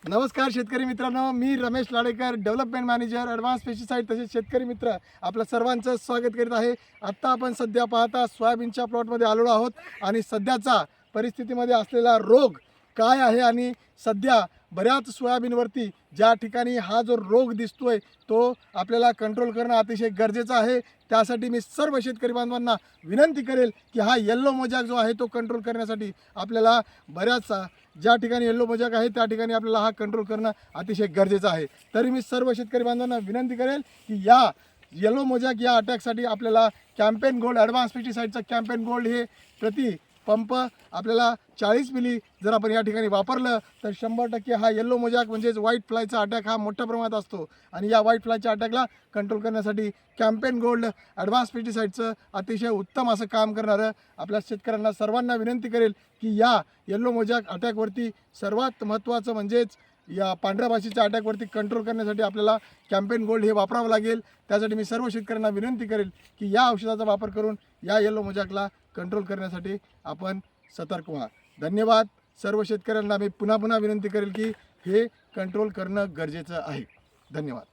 नमस्कार शेतकरी मित्रांनो, मी Ramesh Ladekar, development manager, advance pesticide तसेच शेतकरी मित्र आपल्या सर्वांचं स्वागत करीत आहे. आत्ता आपण सध्या पाहता सोयाबीनच्या प्लॉटमध्ये आलेलो आहोत आणि सध्याचा परिस्थितीमध्ये असलेला रोग काय आहे आणि सध्या बऱ्याच सोयाबीनवरती ज्या ठिकाणी हा जो रोग दिसतोय तो आपल्याला कंट्रोल करणं अतिशय गरजेचं आहे. त्यासाठी मी सर्व शेतकरी बांधवांना विनंती करेल की हा येल्लो मोजॅक जो आहे तो कंट्रोल करण्यासाठी आपल्याला बऱ्याच ज्या ठिकाणी येल्लो मोजॅक आहे त्या ठिकाणी आपल्याला हा कंट्रोल करणं अतिशय गरजेचं आहे. तरी मी सर्व शेतकरी बांधवांना विनंती करेल की या येलो मोजॅक या अटॅकसाठी आपल्याला कॅम्पेन गोल्ड ॲडव्हान्स पेस्टिसाइडचं कॅम्पेन गोल्ड हे प्रति पंप आपल्याला 40 मिली जर आपण या ठिकाणी वापरलं तर 100% हा येल्लो मोजॅक म्हणजेच व्हाईट फ्लायचा अटॅक हा मोठ्या प्रमाणात असतो. आणि या व्हाईट फ्लायच्या अटॅकला कंट्रोल करण्यासाठी कॅम्पेन गोल्ड ॲडव्हान्स पेस्टिसाइडचं अतिशय उत्तम असं काम करणारं आपल्या शेतकऱ्यांना सर्वांना विनंती करेल की या येल्लो मोजॅक अटॅकवरती सर्वात महत्त्वाचं म्हणजेच या पांढऱ्या भाषेच्या अटॅकवरती कंट्रोल करण्यासाठी आपल्याला कॅम्पेन गोल्ड हे वापरावं लागेल. त्यासाठी मी सर्व शेतकऱ्यांना विनंती करेल की या औषधाचा वापर करून या येल्लो मोजॅकला कंट्रोल करण्यासाठी आपण सतर्क व्हा. धन्यवाद. सर्व शेतकऱ्यांना मी पुन्हा विनंती करेल की हे कंट्रोल करणं गरजेचं आहे. धन्यवाद.